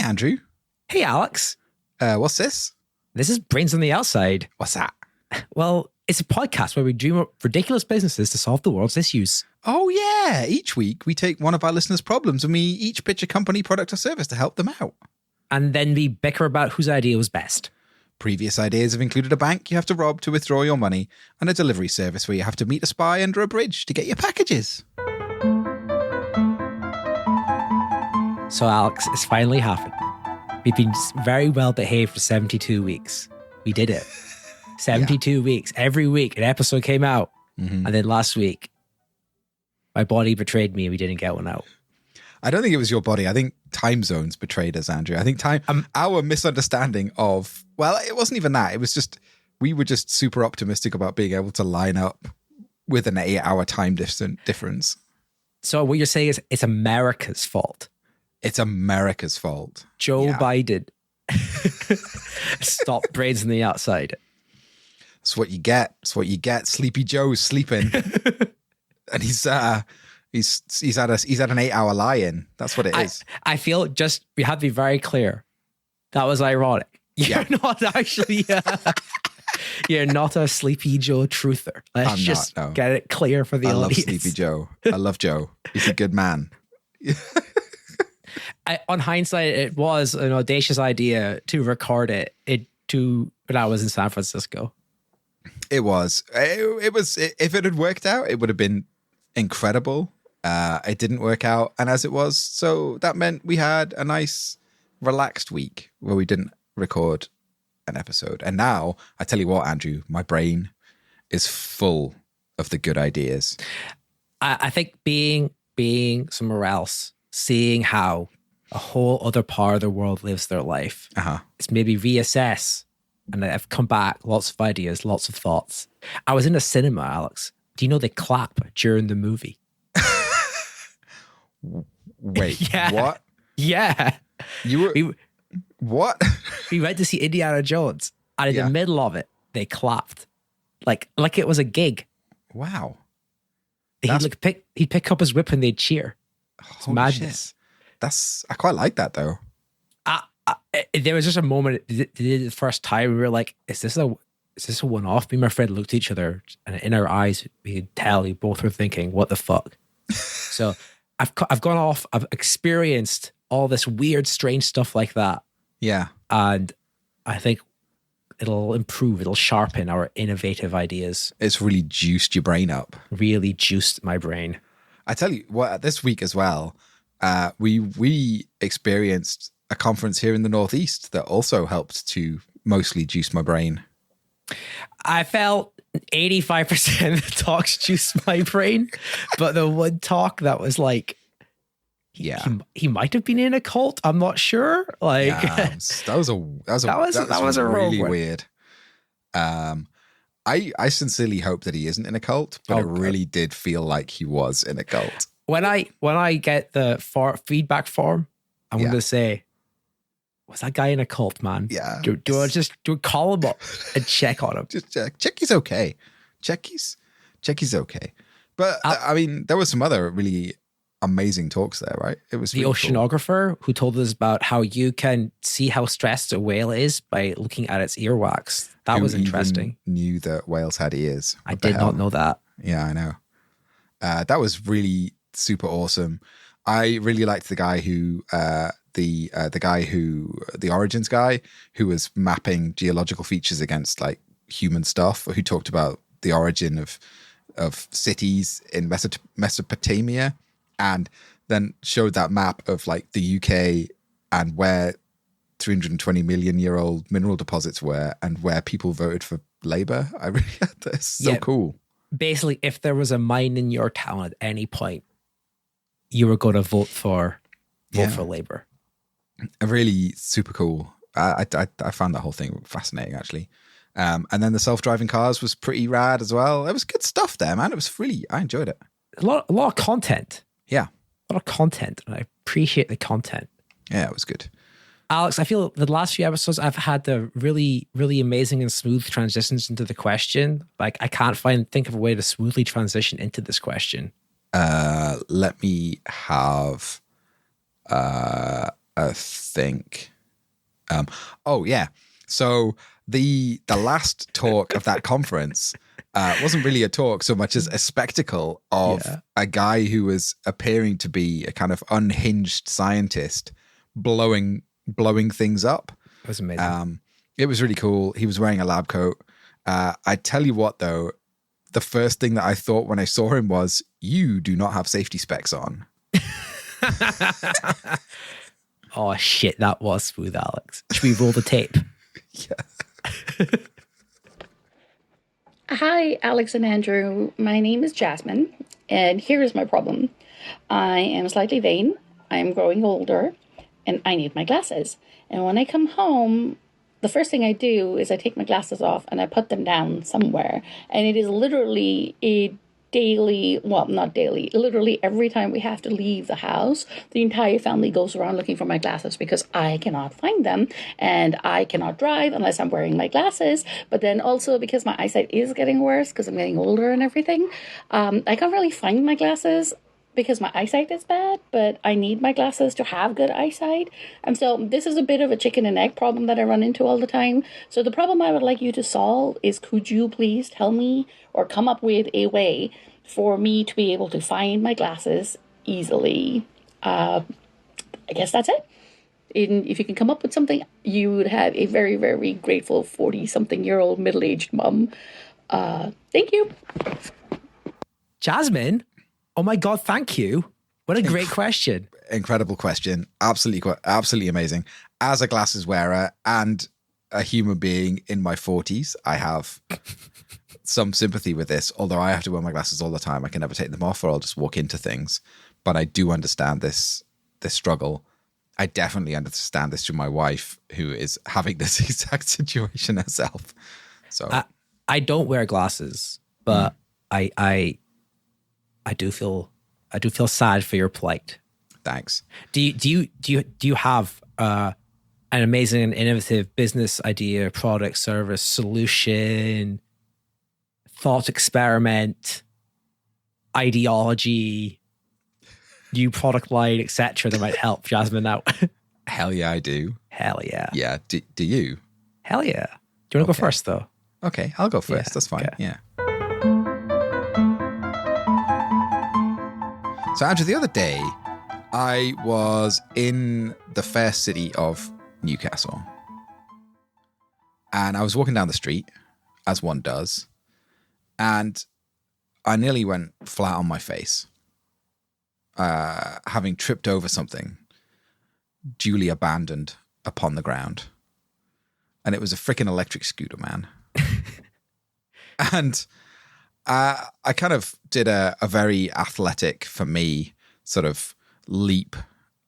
Andrew. Hey, Alex. What's this? This is Brains on the Outside. What's that? Well, it's a podcast where we dream up ridiculous businesses to solve the world's issues. Oh, yeah. Each week, we take one of our listeners' problems and we each pitch a company, product, or service to help them out. And then we bicker about whose idea was best. Previous ideas have included a bank you have to rob to withdraw your money and a delivery service where you have to meet a spy under a bridge to get your packages. So, Alex, it's finally happened. We've been very well behaved for 72 weeks. We did it. 72 weeks. Every week, an episode came out. Mm-hmm. And then last week, my body betrayed me and we didn't get one out. I don't think it was your body. I think time zones betrayed us, Andrew. I think our misunderstanding of, well, it wasn't even that. It was just, we were just super optimistic about being able to line up with an 8-hour time difference. So what you're saying is it's America's fault. It's America's fault. Joe Biden. Stop Brains on the Outside. That's what you get. That's what you get. Sleepy Joe's sleeping. And he's had an 8-hour lie-in. That's what it is. I feel we have to be very clear. That was ironic. You're not actually you're not a Sleepy Joe truther. Let's get it clear for the audience. I love Sleepy Joe. I love Joe. He's a good man. On hindsight, it was an audacious idea to record it when I was in San Francisco. It was. If it had worked out, it would have been incredible. It didn't work out, and as it was, so that meant we had a nice, relaxed week where we didn't record an episode. And now, I tell you what, Andrew, my brain is full of the good ideas. I think being somewhere else, seeing how a whole other part of the world lives their life, it's maybe reassess. And I've come back, lots of ideas, lots of thoughts. I was in a cinema, Alex. Do you know they clap during the movie? Wait, what? Yeah. What? We went to see Indiana Jones, and in the middle of it, they clapped. Like it was a gig. Wow. He'd pick up his whip and they'd cheer. It's madness. Shit. I quite like that, though. There was just a moment they did it the first time. We were like, is this a one-off? Me and my friend looked at each other, and in our eyes, we could tell we both were thinking, what the fuck? So I've gone off. I've experienced all this weird, strange stuff like that. Yeah. And I think it'll improve. It'll sharpen our innovative ideas. It's really juiced your brain up. Really juiced my brain. I tell you what, this week as well, we experienced a conference here in the Northeast that also helped to mostly juice my brain. I felt 85% of the talks juiced my brain, but the one talk that was like, he might have been in a cult. I'm not sure. Like that was really weird. I sincerely hope that he isn't in a cult, but it really did feel like he was in a cult. When I get the feedback form, I'm going to say, was that guy in a cult, man? Yeah. Do I call him up and check on him? Just check he's okay. Check he's okay. But I mean, there were some other really amazing talks there, right? It was the really oceanographer who told us about how you can see how stressed a whale is by looking at its earwax. That was interesting. Even knew that whales had ears. I did not know that. Yeah, I know. That was really super awesome. I really liked the guy who the Origins guy who was mapping geological features against like human stuff, who talked about the origin of cities in Mesopotamia, and then showed that map of like the UK and where 320 million year old mineral deposits were and where people voted for Labour. I really that's so cool. Basically, if there was a mine in your town at any point, you were going to vote for Labour. Really super cool. I found that whole thing fascinating, actually. And then the self-driving cars was pretty rad as well. It was good stuff there, man. It was I enjoyed it. A lot of content. Yeah. A lot of content. And I appreciate the content. Yeah, it was good. Alex, I feel the last few episodes I've had the really, really amazing and smooth transitions into the question. Like I can't think of a way to smoothly transition into this question. Let me have a think. Oh yeah. So the last talk of that conference wasn't really a talk so much as a spectacle of a guy who was appearing to be a kind of unhinged scientist blowing things up. It was amazing. It was really cool. He was wearing a lab coat. I tell you what, though, the first thing that I thought when I saw him was, you do not have safety specs on. Oh, shit. That was smooth, Alex. Should we roll the tape? Yeah. Hi, Alex and Andrew. My name is Jasmine, and here is my problem. I am slightly vain, I'm growing older, and I need my glasses. And when I come home, the first thing I do is I take my glasses off and I put them down somewhere. And it is literally a daily, well, not daily, literally every time we have to leave the house, the entire family goes around looking for my glasses because I cannot find them and I cannot drive unless I'm wearing my glasses. But then also because my eyesight is getting worse because I'm getting older and everything, I can't really find my glasses because my eyesight is bad, but I need my glasses to have good eyesight. And so this is a bit of a chicken and egg problem that I run into all the time. So the problem I would like you to solve is, could you please tell me or come up with a way for me to be able to find my glasses easily? I guess that's it. If you can come up with something, you would have a very, very grateful 40-something-year-old middle-aged mum. Thank you. Jasmine? Oh my God, thank you. What a great question. Incredible question. Absolutely amazing. As a glasses wearer and a human being in my 40s, I have some sympathy with this. Although I have to wear my glasses all the time. I can never take them off or I'll just walk into things. But I do understand this struggle. I definitely understand this from my wife, who is having this exact situation herself. So I don't wear glasses, but I do feel sad for your plight. Thanks. Do you have an amazing and innovative business idea, product, service, solution, thought experiment, ideology, new product line, etc. that might help Jasmine out? Hell yeah, I do. Hell yeah. Yeah. Do you? Hell yeah. Do you want to go first though? Okay, I'll go first. Yeah, That's fine. okay. Yeah. So, Andrew, the other day, I was in the fair city of Newcastle. And I was walking down the street, as one does, and I nearly went flat on my face, having tripped over something duly abandoned upon the ground. And it was a freaking electric scooter, man. And I kind of did a very athletic, for me, sort of leap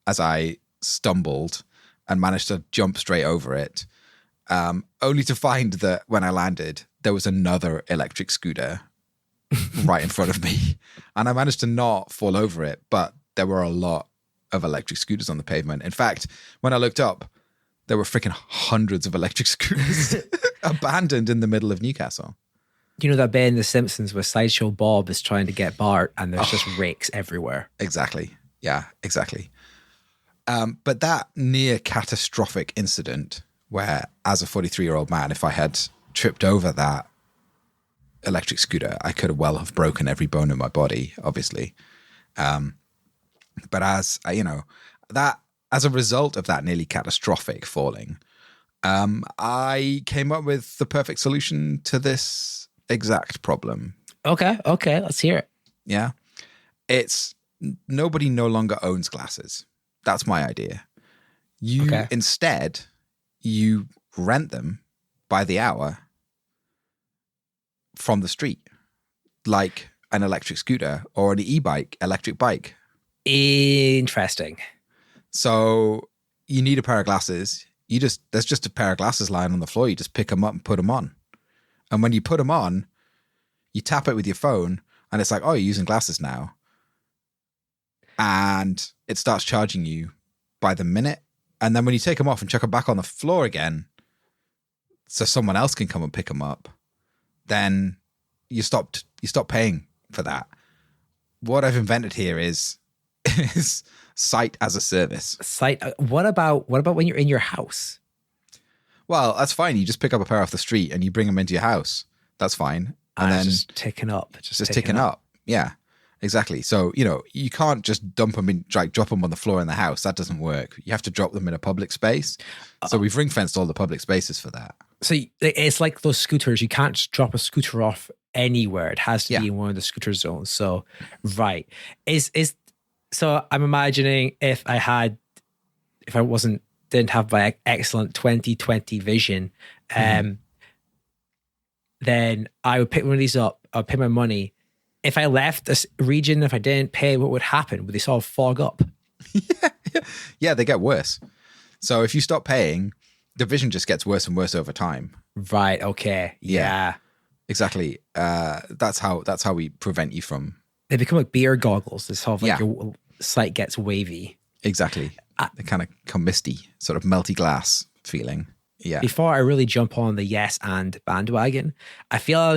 as I stumbled and managed to jump straight over it, only to find that when I landed, there was another electric scooter right in front of me. And I managed to not fall over it, but there were a lot of electric scooters on the pavement. In fact, when I looked up, there were freaking hundreds of electric scooters abandoned in the middle of Newcastle. You know that bit in The Simpsons where Sideshow Bob is trying to get Bart and there's just rakes everywhere? Exactly. Yeah, exactly. But that near catastrophic incident where, as a 43-year-old man, if I had tripped over that electric scooter, I could well have broken every bone in my body, obviously. But as a result of that nearly catastrophic falling, I came up with the perfect solution to this exact problem. Okay, let's hear it. Yeah. It's nobody no longer owns glasses. That's my idea. Instead, you rent them by the hour from the street, like an electric scooter or an electric bike. Interesting. So you need a pair of glasses. There's just a pair of glasses lying on the floor. You just pick them up and put them on. And when you put them on, you tap it with your phone and it's like, oh, you're using glasses now. And it starts charging you by the minute. And then when you take them off and chuck them back on the floor again, so someone else can come and pick them up, then you stop paying for that. What I've invented here is is sight as a service. Sight. What about when you're in your house? Well, that's fine. You just pick up a pair off the street and you bring them into your house. That's fine. And then just ticking up. Just ticking up. Yeah, exactly. So, you can't just dump them in, like drop them on the floor in the house. That doesn't work. You have to drop them in a public space. So we've ring fenced all the public spaces for that. So it's like those scooters. You can't just drop a scooter off anywhere. It has to be in one of the scooter zones. So, right. So I'm imagining if I didn't have my excellent 20/20 vision, then I would pick one of these up. I would pay my money. If I left this region, if I didn't pay, what would happen? Would they sort of fog up? Yeah, they get worse. So if you stop paying, the vision just gets worse and worse over time. Right. Okay. Yeah. Exactly. That's how we prevent you from. They become like beer goggles. This sort of like your sight gets wavy. Exactly. They kind of come misty, sort of melty glass feeling. Yeah. Before I really jump on the yes and bandwagon, I feel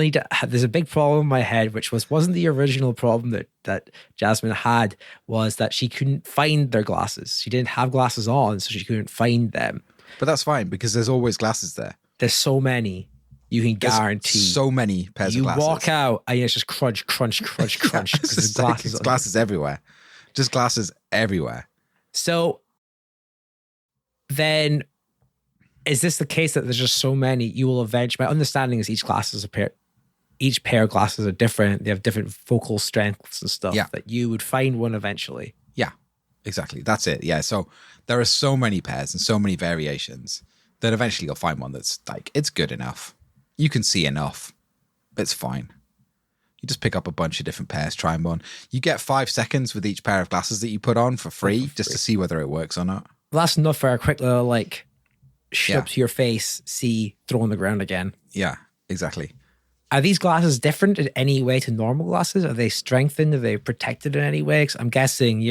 there's a big problem in my head, which wasn't the original problem that Jasmine had, was that she couldn't find their glasses. She didn't have glasses on, so she couldn't find them. But that's fine because there's always glasses there. There's so many. You can guarantee. So many pairs of glasses. You walk out and it's just crunch, crunch, crunch, crunch. There's glasses everywhere. Just glasses everywhere. So then, is this the case that there's just so many? You will eventually. My understanding is each pair of glasses are different. They have different focal strengths and stuff. Yeah. That you would find one eventually. Yeah, exactly. That's it. Yeah. So there are so many pairs and so many variations that eventually you'll find one that's like, it's good enough. You can see enough. It's fine. You just pick up a bunch of different pairs, try them on. You get 5 seconds with each pair of glasses that you put on for free, just to see whether it works or not. Well, that's enough for a quick little shove up to your face, see, throw on the ground again. Yeah, exactly. Are these glasses different in any way to normal glasses? Are they strengthened? Are they protected in any way? 'Cause I'm guessing,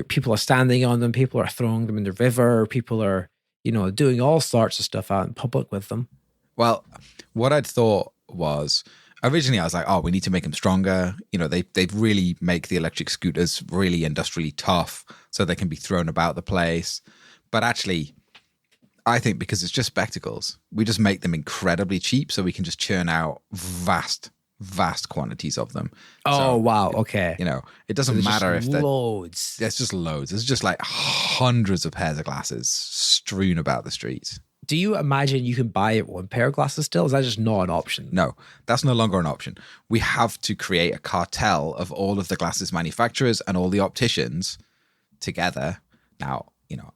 people are standing on them, people are throwing them in the river, people are, doing all sorts of stuff out in public with them. Well, what I'd thought was, originally I was like, we need to make them stronger. They really make the electric scooters really industrially tough so they can be thrown about the place. But actually, I think because it's just spectacles, we just make them incredibly cheap so we can just churn out vast quantities of them. Oh, wow. Okay. It doesn't matter if loads. There's just loads. There's just like hundreds of pairs of glasses strewn about the streets. Do you imagine you can buy one pair of glasses still? Is that just not an option? No, that's no longer an option. We have to create a cartel of all of the glasses manufacturers and all the opticians together. Now,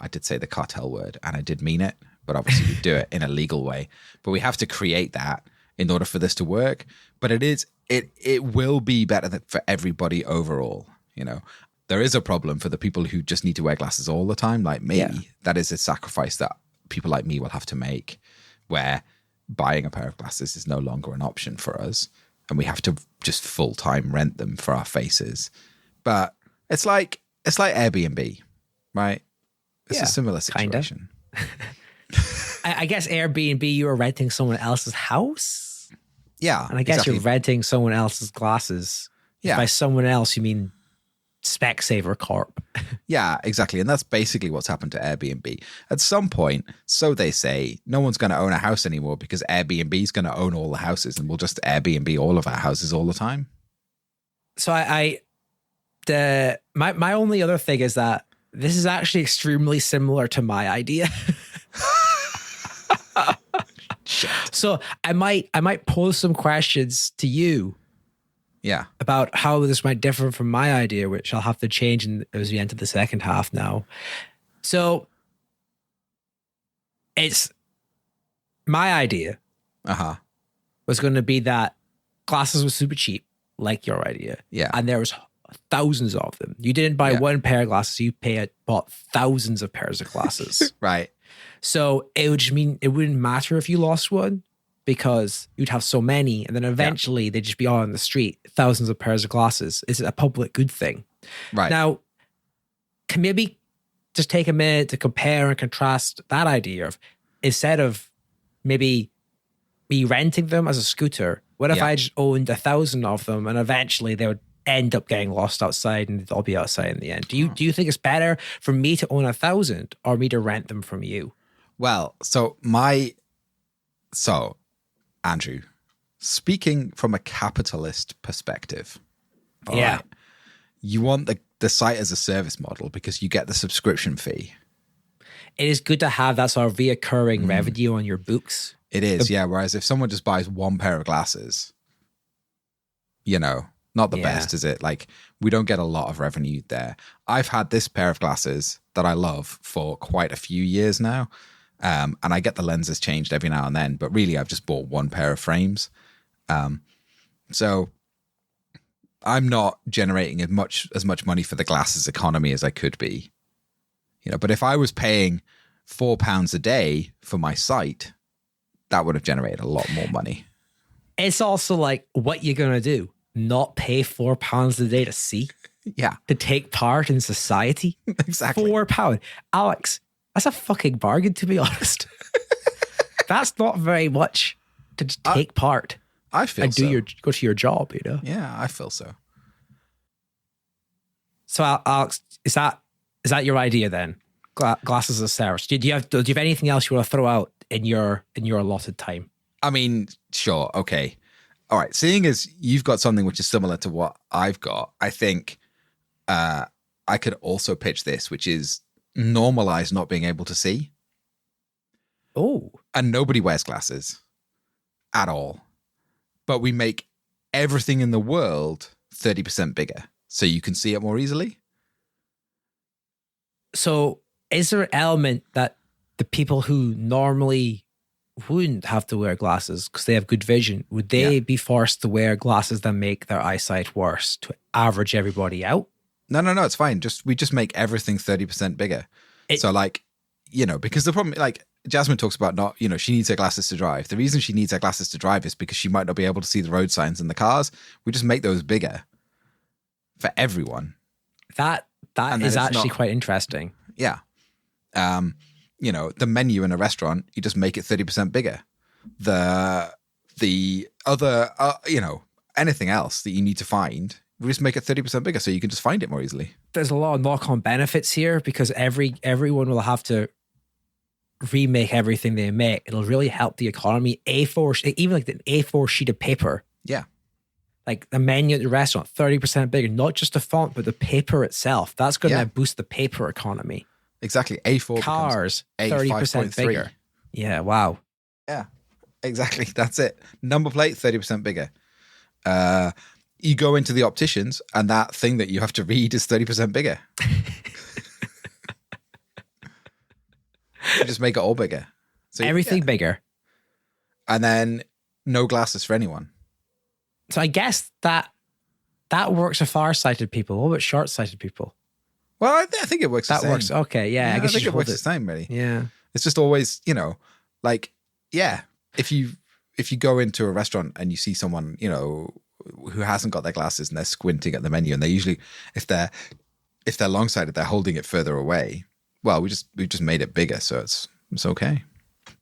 I did say the cartel word and I did mean it, but obviously we do it in a legal way. But we have to create that in order for this to work. But it will be better for everybody overall. There is a problem for the people who just need to wear glasses all the time, like me. Yeah. That is a sacrifice that people like me will have to make, where buying a pair of glasses is no longer an option for us and we have to just full-time rent them for our faces. But it's like Airbnb, right? It's a similar situation. I guess Airbnb, you are renting someone else's house. Yeah. And I guess you're renting someone else's glasses. Yeah. By someone else, you mean Specsaver Corp. Yeah, exactly. And that's basically what's happened to Airbnb. At some point, so they say, no one's going to own a house anymore because Airbnb is going to own all the houses and we'll just Airbnb all of our houses all the time. So my only other thing is that this is actually extremely similar to my idea. So I might pose some questions to you. Yeah. About how this might differ from my idea, which I'll have to change as we enter the second half now. So it's my idea was going to be that glasses were super cheap, like your idea. Yeah. And there was thousands of them. You didn't buy one pair of glasses, you bought thousands of pairs of glasses. Right. So it would just mean it wouldn't matter if you lost one, because you'd have so many, and then eventually they'd just be all on the street, thousands of pairs of glasses. Is it a public good thing? Right. Now, can maybe just take a minute to compare and contrast that idea of, instead of maybe me renting them as a scooter, what if I just owned 1,000 of them and eventually they would end up getting lost outside and I'll be outside in the end. Do you think it's better for me to own 1,000 or me to rent them from you? Well, so Andrew, speaking from a capitalist perspective, right, you want the site as a service model because you get the subscription fee. It is good to have that sort of reoccurring revenue on your books. It is, yeah. Whereas if someone just buys one pair of glasses, not the best, is it? Like, we don't get a lot of revenue there. I've had this pair of glasses that I love for quite a few years now. And I get the lenses changed every now and then, but really I've just bought one pair of frames. So I'm not generating as much money for the glasses economy as I could be. But if I was paying £4 a day for my site, that would have generated a lot more money. It's also like, what you're going to do? Not pay £4 a day to see? Yeah. To take part in society? Exactly. £4. Alex, that's a fucking bargain, to be honest. That's not very much to just take part. I feel and go to your job, Yeah, I feel so. So Alex, is that your idea then? Glasses as a service. Do you have anything else you want to throw out in your allotted time? I mean, sure, okay. All right, seeing as you've got something which is similar to what I've got, I think I could also pitch this, which is normalize not being able to see. Oh. And nobody wears glasses at all. But we make everything in the world 30% bigger so you can see it more easily. So is there an element that the people who normally wouldn't have to wear glasses because they have good vision, would they be forced to wear glasses that make their eyesight worse to average everybody out? No, it's fine. We just make everything 30% bigger. So because the problem, like Jasmine talks about not, she needs her glasses to drive. The reason she needs her glasses to drive is because she might not be able to see the road signs in the cars. We just make those bigger for everyone. That is actually quite interesting. Yeah. The menu in a restaurant, you just make it 30% bigger. The other, anything else that you need to find, we just make it 30% bigger so you can just find it more easily. There's a lot of knock-on benefits here because everyone will have to remake everything they make. It'll really help the economy. A4, even like an A4 sheet of paper. Yeah. Like the menu at the restaurant, 30% bigger, not just the font, but the paper itself. That's going to boost the paper economy. Exactly. A4 cars, 30% bigger. Yeah, wow. Yeah, exactly. That's it. Number plate, 30% bigger. You go into the opticians and that thing that you have to read is 30% bigger. You just make it all bigger. So everything bigger. And then no glasses for anyone. So I guess that works for far-sighted people. What about short-sighted people? Well, I think it works the same. That works. Okay, yeah. I guess think it works the same, really. Yeah. It's just always, if you go into a restaurant and you see someone, who hasn't got their glasses and they're squinting at the menu, and they usually, if they're long-sighted, they're holding it further away. Well, we've just made it bigger, so it's okay.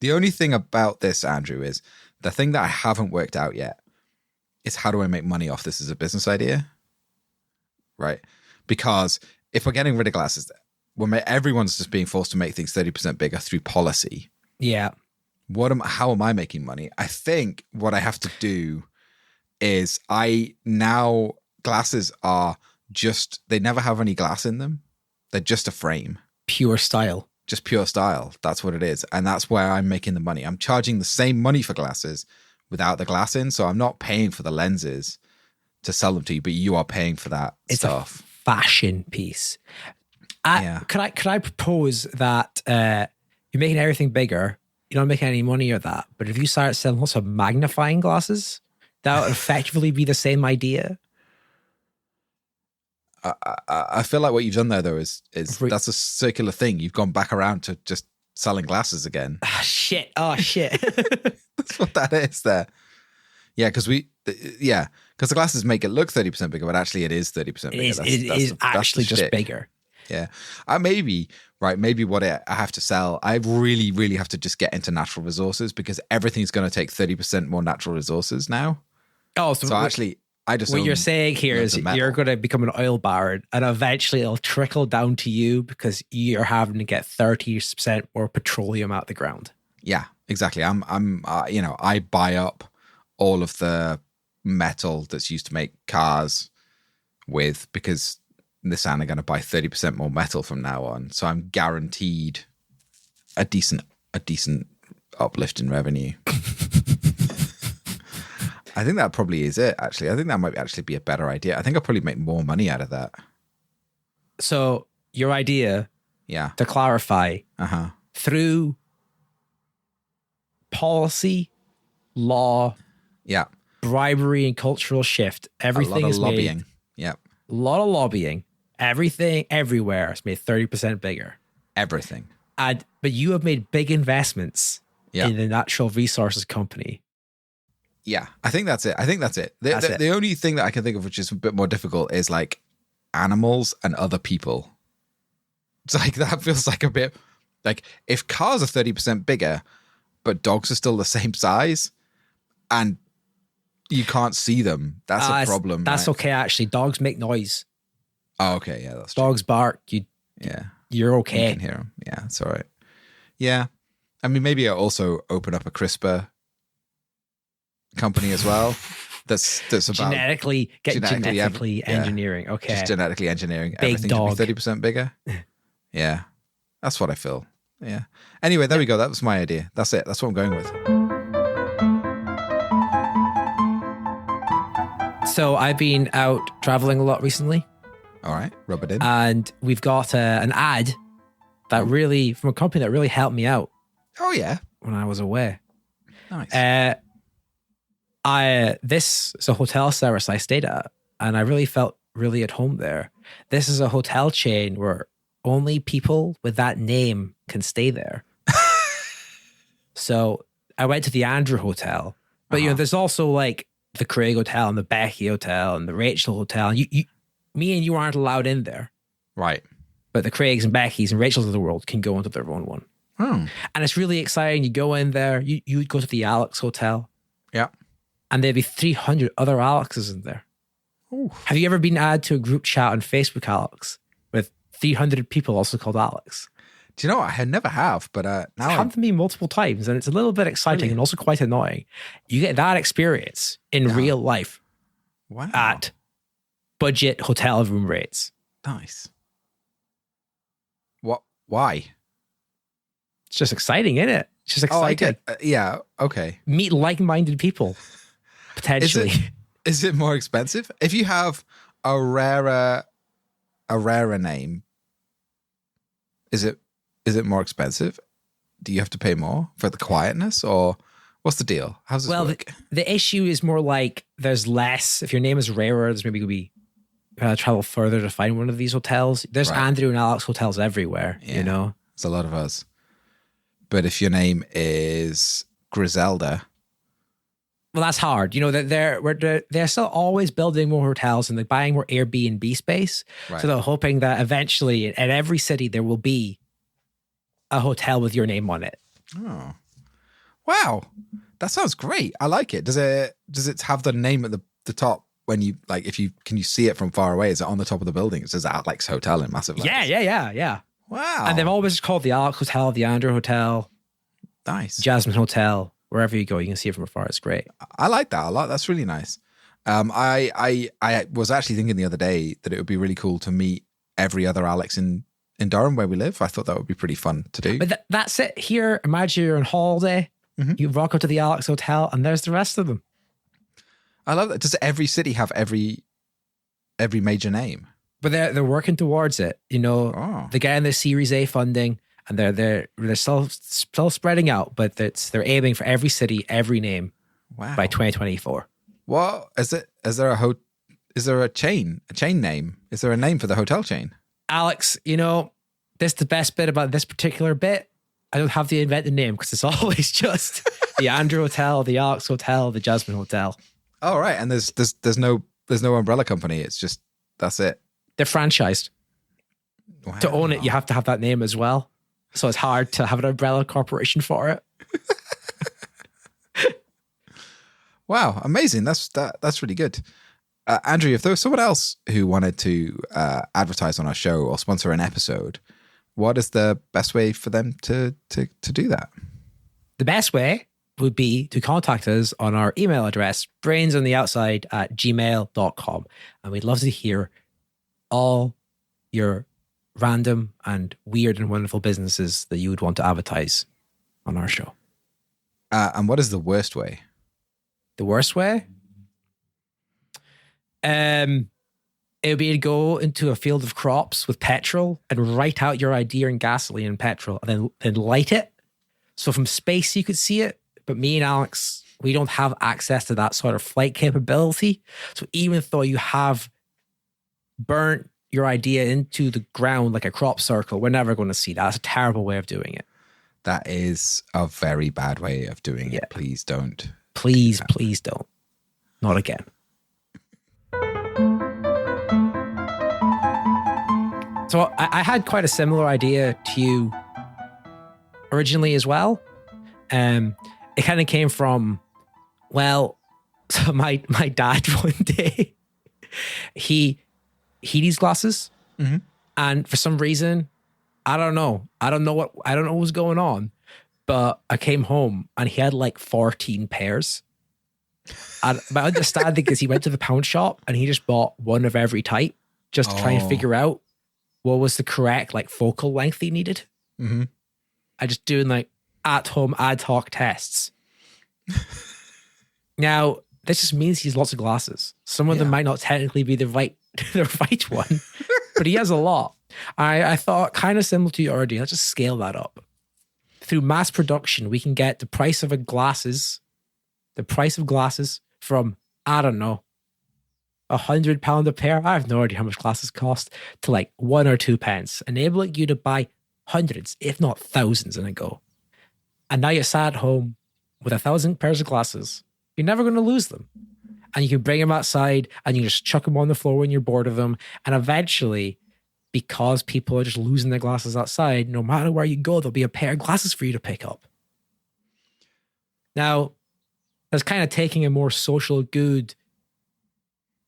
The only thing about this, Andrew, is the thing that I haven't worked out yet is how do I make money off this as a business idea? Right? Because if we're getting rid of glasses, everyone's just being forced to make things 30% bigger through policy. Yeah. How am I making money? I think what I have to do is glasses are they never have any glass in them. They're just a frame. Pure style. Just pure style. That's what it is. And that's where I'm making the money. I'm charging the same money for glasses without the glass in. So I'm not paying for the lenses to sell them to you, but you are paying for that stuff. A fashion piece. Could I propose that you're making everything bigger, you're not making any money or that, but if you start selling lots of magnifying glasses, that would effectively be the same idea. I feel like what you've done there, though, is that's a circular thing. You've gone back around to just selling glasses again. Shit. That's what that is there. Yeah, because the glasses make it look 30% bigger, but actually it is 30% bigger. It is actually just bigger. Yeah. Maybe what I have to sell, I really, really have to just get into natural resources because everything's going to take 30% more natural resources now. Oh, so actually I just what own you're saying here loads is of metal. you're going to become an oil baron, and eventually it'll trickle down to you because you're having to get 30% more petroleum out the ground. Yeah, exactly. I buy up all of the metal that's used to make cars because Nissan are going to buy 30% more metal from now on. So I'm guaranteed a decent uplift in revenue. I think that probably is it, actually. I think that might actually be a better idea. I think I'll probably make more money out of that. So your idea, Yeah. to clarify, through policy, law, Yeah. bribery, and cultural shift, everything a lot of is lobbying. made. Yeah. A lot of lobbying. Everything, everywhere is made 30% bigger. Everything. But you have made big investments Yeah. in the natural resources company. Yeah, I think that's it. The only thing that I can think of which is a bit more difficult is like animals and other people. It's like that feels like a bit like if cars are 30% bigger, but dogs are still the same size and you can't see them. That's a problem. That's right? okay, actually. Dogs make noise. Oh, okay. Yeah, that's true. Dogs bark. You're okay. You can hear them. Yeah, it's all right. Yeah. I mean, maybe I'll also open up a CRISPR company as well. That's about genetically engineering. Yeah. Okay. Just genetically engineering. Big Everything dog. to be 30% bigger. Yeah. That's what I feel. Yeah. Anyway, there we go. That was my idea. That's it. That's what I'm going with. So I've been out traveling a lot recently. All right. Rub it in. And we've got an ad that really, from a company that really helped me out. Oh, yeah. When I was away. Nice. This is a hotel service I stayed at, and I really felt really at home there. This is a hotel chain where only people with that name can stay there. So I went to the Andrew Hotel, but there's also like the Craig Hotel and the Becky Hotel and the Rachel Hotel. And me and you aren't allowed in there, right? But the Craigs and Beckys and Rachels of the world can go into their own one. And it's really exciting. You go in there, you would go to the Alex Hotel. Yeah. And there'd be 300 other Alexes in there. Ooh. Have you ever been added to a group chat on Facebook, Alex, with 300 people also called Alex? Do you know what? I never have, but now it's happened to me multiple times, and it's a little bit exciting and also quite annoying. You get that experience in real life at budget hotel room rates. Nice. What? Why? It's just exciting, isn't it? It's just exciting. Yeah. Okay. Meet like-minded people, potentially. Is it more expensive? If you have a rarer name, is it more expensive? Do you have to pay more for the quietness, or what's the deal? How's this work? The issue is more like there's less. If your name is rarer, there's maybe going to be travel further to find one of these hotels. There's Andrew and Alex hotels everywhere. Yeah, there's a lot of us. But if your name is Griselda, well, that's hard. They're still always building more hotels and they're buying more Airbnb space. Right. So they're hoping that eventually, in every city, there will be a hotel with your name on it. Oh, wow, that sounds great. I like it. Does it have the name at the top when you can you see it from far away? Is it on the top of the building? It says Alex Hotel in massive letters. Yeah. Wow. And they've always called the Alex Hotel, the Andrew Hotel, nice, Jasmine Hotel. Wherever you go, you can see it from afar. It's great. I like that a lot. That's really nice. I was actually thinking the other day that it would be really cool to meet every other Alex in Durham where we live. I thought that would be pretty fun to do. But that's it. Here, imagine you're on holiday. Mm-hmm. You walk up to the Alex Hotel and there's the rest of them. I love that. Does every city have every major name? But they're working towards it. They're getting the Series A funding and they're still spreading out, but they're aiming for every city, every name by 2024. Well, is there a chain name? Is there a name for the hotel chain? Alex, this is the best bit about this particular bit. I don't have the invented name because it's always just the Andrew Hotel, the Alex Hotel, the Jasmine Hotel. Oh, right. And there's no umbrella company. It's just, that's it. They're franchised. Wow. To own it, you have to have that name as well. So it's hard to have an umbrella corporation for it. Wow, amazing. That's really good. Andrew, if there was someone else who wanted to advertise on our show or sponsor an episode, what is the best way for them to do that? The best way would be to contact us on our email address, brainsontheoutside@gmail.com. And we'd love to hear all your random and weird and wonderful businesses that you would want to advertise on our show. And what is the worst way? The worst way? It would be to go into a field of crops with petrol and write out your idea in gasoline and petrol and then light it. So from space you could see it. But me and Alex, we don't have access to that sort of flight capability. So even though you have burnt your idea into the ground like a crop circle, we're never going to see that. That's a terrible way of doing it. That is a very bad way of doing it. Please don't. Please don't. Not again. So I had quite a similar idea to you originally as well. It kind of came from, well, so my dad one day, he needs glasses. Mm-hmm. And for some reason, I don't know what was going on, but I came home and he had like 14 pairs. And my understanding is he went to the pound shop and he just bought one of every type just to try and figure out what was the correct like focal length he needed. Mm-hmm. I just doing like at-home ad hoc tests. Now, this just means he has lots of glasses. Some of them might not technically be the right one, but he has a lot. I thought kind of similar to your idea. Let's just scale that up. Through mass production, we can get the price of glasses from, I don't know, £100 a pair. I have no idea how much glasses cost, to like 1 or 2 pence, enabling you to buy hundreds, if not thousands in a go. And now you're sat at home with 1,000 pairs of glasses. You're never going to lose them. And you can bring them outside and you just chuck them on the floor when you're bored of them. And eventually, because people are just losing their glasses outside, no matter where you go, there'll be a pair of glasses for you to pick up. Now, that's kind of taking a more social good,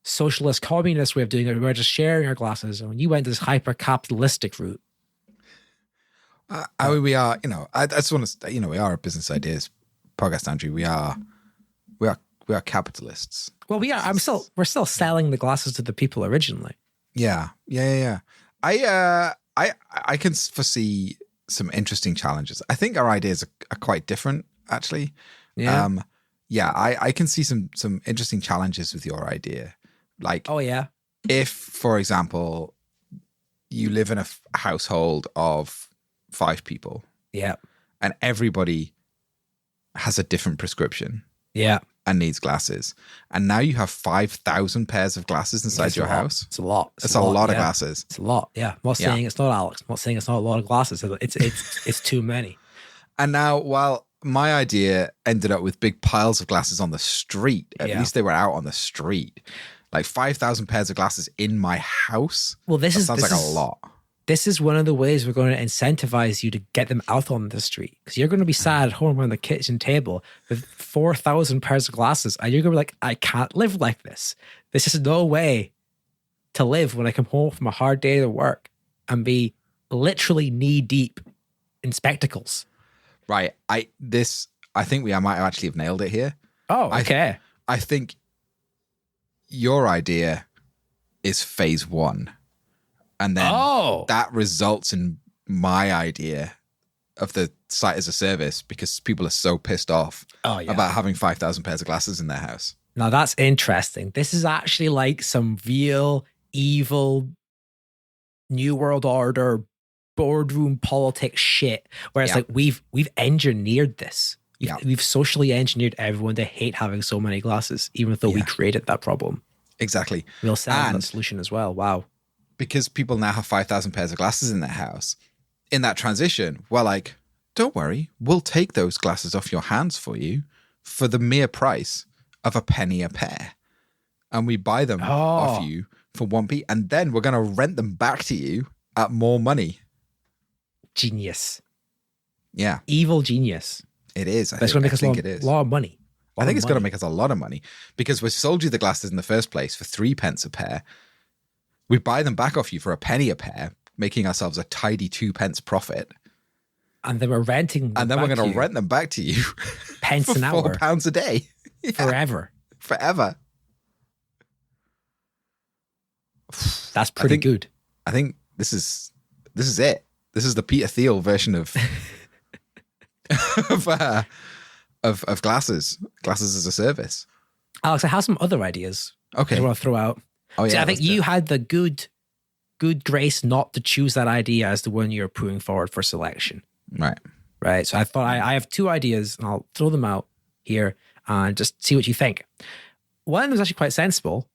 socialist, communist way of doing it. We're just sharing our glasses. And when you went this hyper-capitalistic route, we are, I just want to, we are a business ideas podcast, Andrew. We are capitalists. Well, we are. We're still selling the glasses to the people originally. Yeah. I can foresee some interesting challenges. I think our ideas are quite different, actually. Yeah. I can see some interesting challenges with your idea. Like, if, for example, you live in a household of 5 people. Yeah. And everybody has a different prescription. Yeah. And needs glasses. And now you have 5,000 pairs of glasses inside your house. It's a lot. It's a lot of glasses. It's a lot. Yeah. I'm not saying it's not, Alex. I'm not saying it's not a lot of glasses. It's too many. And now, while my idea ended up with big piles of glasses on the street, at least they were out on the street. Like 5,000 pairs of glasses in my house. Well, sounds like a lot. This is one of the ways we're going to incentivize you to get them out on the street, because you're going to be sat at home on the kitchen table with 4,000 pairs of glasses and you're going to be like, I can't live like this. This is no way to live when I come home from a hard day of work and be literally knee deep in spectacles. Right. I think I might actually have nailed it here. Oh, okay. I think your idea is phase 1. And then that results in my idea of the site as a service, because people are so pissed off about having 5,000 pairs of glasses in their house. Now that's interesting. This is actually like some real evil New World Order boardroom politics shit, where it's like we've engineered this. We've socially engineered everyone to hate having so many glasses, even though we created that problem. Exactly. We'll sell that solution as well. Wow. Because people now have 5,000 pairs of glasses in their house. In that transition, we're like, don't worry, we'll take those glasses off your hands for you for the mere price of a penny a pair. And we buy them off you for 1p, and then we're going to rent them back to you at more money. Genius. Yeah. Evil genius. It is. That's going to make us a lot of money. I think it's going to make us a lot of money because we sold you the glasses in the first place for 3 pence a pair. We buy them back off you for a penny a pair, making ourselves a tidy 2 pence profit. And then we're renting them and then we're going to rent them back to you pence for an hour. £4 a day. Forever. That's pretty good. I think this is it. This is the Peter Thiel version of of glasses as a service. Alex, I have some other ideas. Okay, I want to throw out. Oh yeah, I think you had the good grace not to choose that idea as the one you're putting forward for selection. Right. So I thought I have 2 ideas, and I'll throw them out here and just see what you think. One was actually quite sensible.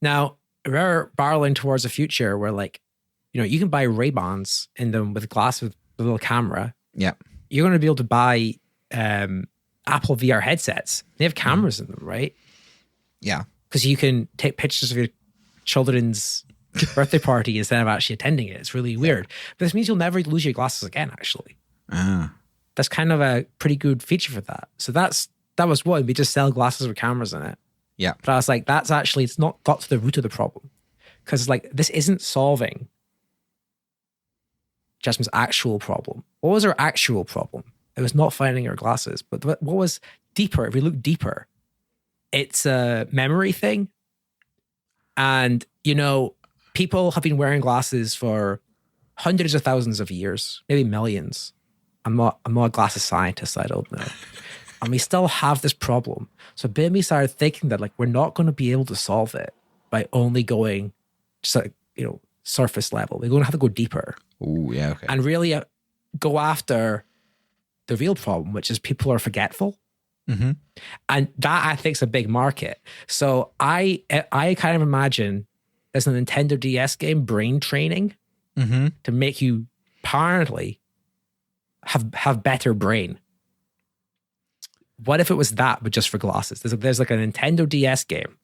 Now, we're barreling towards a future where, like, you can buy Ray-Bans in them with glass with a little camera. Yeah. You're going to be able to buy Apple VR headsets. They have cameras in them, right? Yeah. Because you can take pictures of your children's birthday party instead of actually attending it. It's really weird. But this means you'll never lose your glasses again, actually. That's kind of a pretty good feature for that. So that was one. We just sell glasses with cameras in it. Yeah. But I was like, it's not got to the root of the problem. Because like, this isn't solving Jasmine's actual problem. What was her actual problem? It was not finding her glasses. But what was deeper? If we look deeper, it's a memory thing. And, people have been wearing glasses for hundreds of thousands of years, maybe millions. I'm not a glasses scientist, I don't know. And we still have this problem. So Bimmy started thinking that like we're not going to be able to solve it by only going just like, surface level. We're going to have to go deeper. Oh, yeah, okay. And really go after the real problem, which is people are forgetful. Mm-hmm. And that I think is a big market. So I kind of imagine there's a Nintendo DS game, Brain Training, to make you apparently have better brain. What if it was that, but just for glasses? There's like a Nintendo DS game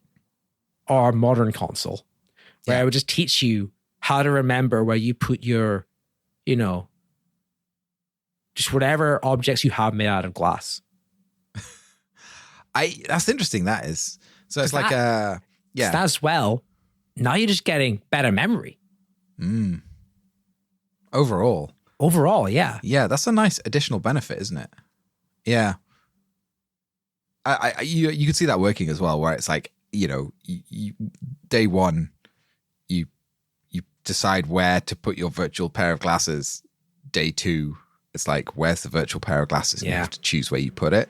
or modern console where it would just teach you how to remember where you put your, just whatever objects you have made out of glass. That's interesting. That is. So it's like As well, now you're just getting better memory. Overall, yeah. Yeah, that's a nice additional benefit, isn't it? Yeah. You can see that working as well, where it's like, day one, you decide where to put your virtual pair of glasses. Day 2, it's like, where's the virtual pair of glasses? And you have to choose where you put it.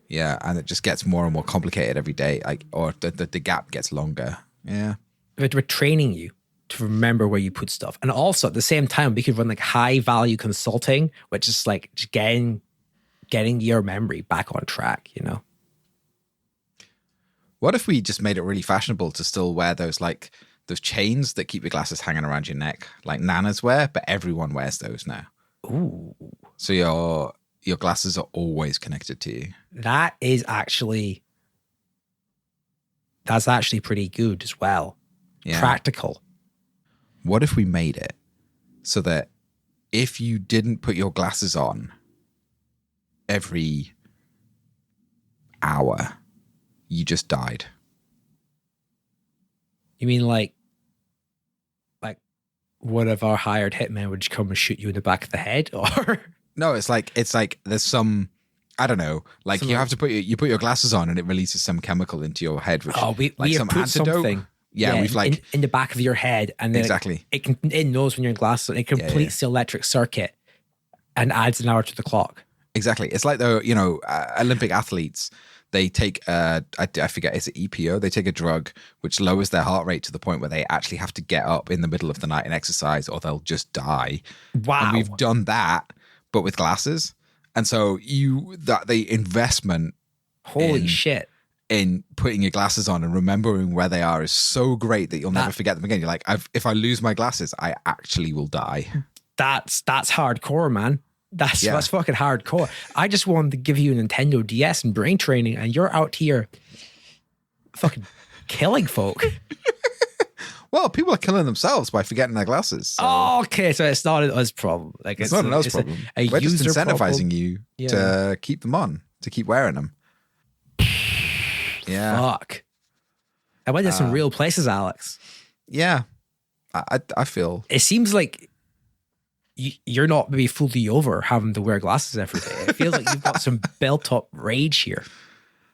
Yeah, and it just gets more and more complicated every day, or the gap gets longer. Yeah. We're training you to remember where you put stuff. And also at the same time, we could run like high value consulting, which is like just getting your memory back on track, What if we just made it really fashionable to still wear those chains that keep your glasses hanging around your neck, like nanas wear, but everyone wears those now. Ooh. So your glasses are always connected to you. That's actually pretty good as well. Yeah. Practical. What if we made it so that if you didn't put your glasses on every hour, you just died? You mean like one of our hired hitmen would just come and shoot you in the back of the head, or? No, it's like there's some, I don't know, like you have to put your glasses on and it releases some chemical into your head, which we some have put something. Yeah, we've in the back of your head, and then exactly it knows when you're in glasses. It completes the electric circuit and adds an hour to the clock. Exactly, it's like the Olympic athletes. They take I forget, is it EPO? They take a drug which lowers their heart rate to the point where they actually have to get up in the middle of the night and exercise, or they'll just die. Wow, and we've done that, but with glasses. And so the investment, holy shit, in putting your glasses on and remembering where they are is so great that you'll never forget them again. You're like, if I lose my glasses, I actually will die. That's hardcore, man. That's fucking hardcore. I just wanted to give you a Nintendo DS and brain training, and you're out here fucking killing folk. Well, people are killing themselves by forgetting their glasses. So. Oh, okay, so it's not an us problem. Like it's not an us problem. We're just incentivizing you to keep them on, to keep wearing them. Yeah. Fuck. I went to some real places, Alex. Yeah. I feel... It seems like you're not maybe fully over having to wear glasses every day. It feels like you've got some built-up rage here.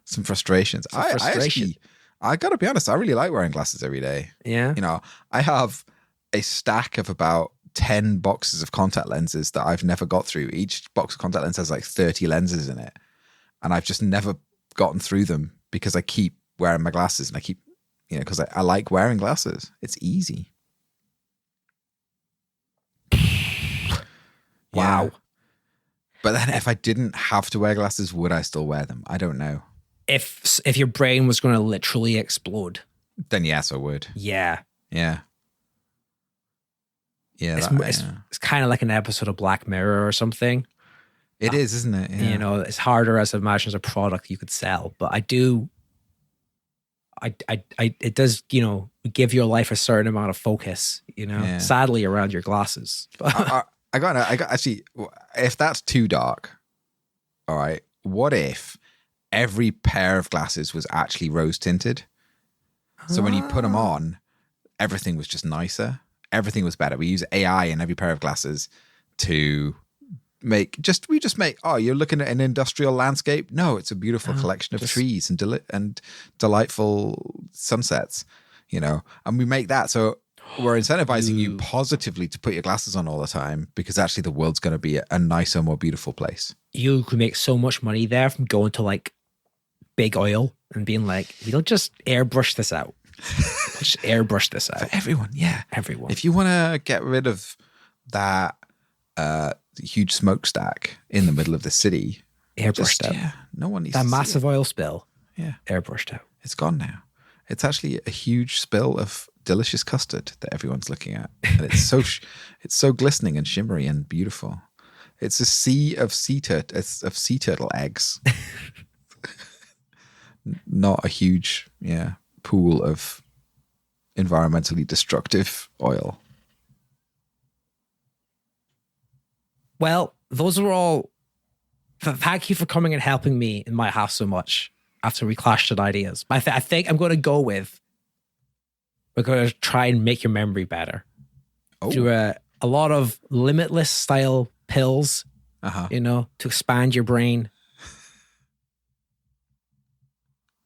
Some frustrations. I got to be honest, I really like wearing glasses every day. Yeah. You know, I have a stack of about 10 boxes of contact lenses that I've never got through. Each box of contact lenses has like 30 lenses in it. And I've just never gotten through them because I keep wearing my glasses and I keep, you know, because I like wearing glasses. It's easy. Wow. Yeah. But then if I didn't have to wear glasses, would I still wear them? I don't know. If your brain was going to literally explode. Then yes, I would. Yeah. Yeah. Yeah. It's kind of like an episode of Black Mirror or something. It is, isn't it? Yeah. You know, it's harder as I imagine as a product you could sell. But it does, you know, give your life a certain amount of focus, you know, sadly around your glasses. I got actually, if that's too dark, all right, what if every pair of glasses was actually rose tinted? So when you put them on, everything was just nicer. Everything was better. We use AI in every pair of glasses to make, oh, you're looking at an industrial landscape? No, it's a beautiful collection of trees and delightful sunsets, you know, and we make that. So we're incentivizing you positively to put your glasses on all the time because actually the world's going to be a nicer, more beautiful place. You could make so much money there from going to like big oil and being like, we'll just airbrush this out. We'll just airbrush this out. For everyone, yeah. Everyone. If you want to get rid of that huge smokestack in the middle of the city, airbrushed out. Yeah, no one needs that to massive see it. so spill. Yeah. Airbrushed out. It's gone now. It's actually a huge spill of delicious custard that everyone's looking at. And it's so glistening and shimmery and beautiful. It's a sea of sea turtle eggs. Not a huge, pool of environmentally destructive oil. Well, those are all. Thank you for coming and helping me in my house so much after we clashed on ideas. But I think I'm going to go with, we're going to try and make your memory better. Do a lot of limitless style pills, you know, to expand your brain.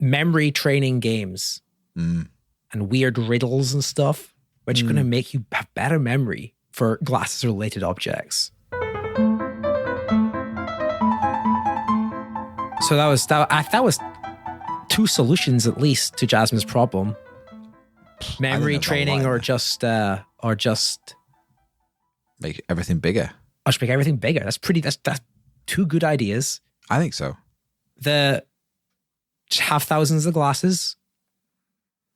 Memory training games and weird riddles and stuff, which are going to make you have better memory for glasses related objects. So that was two solutions at least to Jasmine's problem. Memory training or just make everything bigger. I should make everything bigger. That's two good ideas. I think so. Just have thousands of glasses.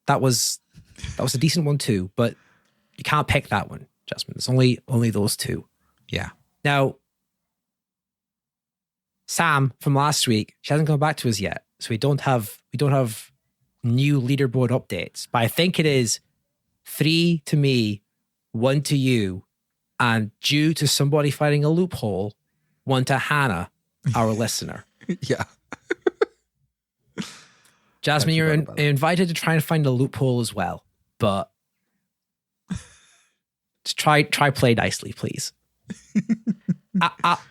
That was a decent one too, but you can't pick that one, Jasmine. It's only those two. Yeah. Now, Sam from last week, she hasn't come back to us yet, so we don't have new leaderboard updates. But I think it is 3 to me, 1 to you, and due to somebody finding a loophole, 1 to Hannah, our listener. Yeah. Jasmine, you're invited to try and find a loophole as well, but just try play nicely, please.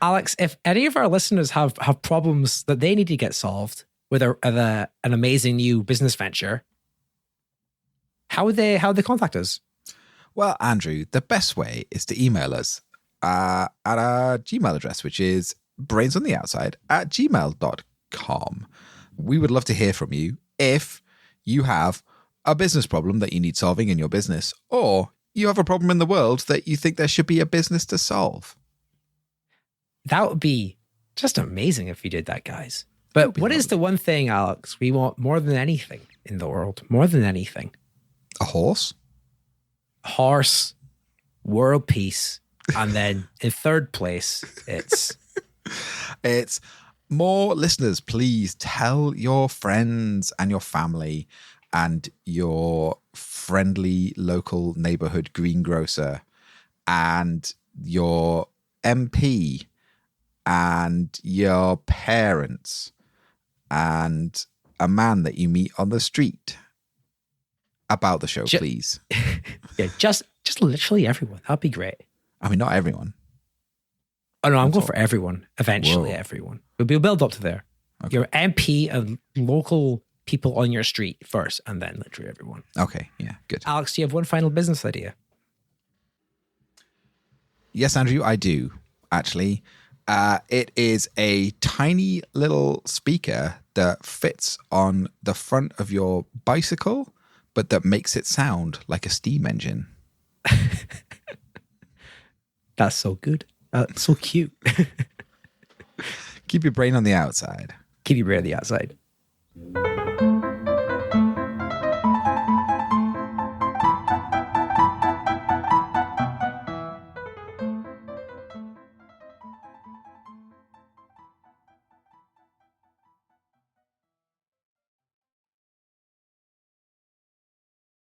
Alex, if any of our listeners have problems that they need to get solved with an amazing new business venture, how would they contact us? Well, Andrew, the best way is to email us at our Gmail address, which is brainsontheoutside@gmail.com. We would love to hear from you if you have a business problem that you need solving in your business, or you have a problem in the world that you think there should be a business to solve. That would be just amazing if you did that, guys. But what is the one thing, Alex, we want more than anything in the world? More than anything. A horse? A horse, world peace, and then in third place, it's more listeners. Please tell your friends and your family and your friendly local neighborhood greengrocer and your MP and your parents and a man that you meet on the street about the show, please. Yeah, just literally everyone. That'd be great. I mean, not everyone. Oh no, I'm going for everyone. Eventually, everyone. We'll build up to there. Okay. Your MP and local people on your street first, and then literally everyone. Okay, yeah, good. Alex, do you have one final business idea? Yes, Andrew, I do, actually. It is a tiny little speaker that fits on the front of your bicycle, but that makes it sound like a steam engine. That's so good. So cute. Keep your brain on the outside. Keep your brain on the outside.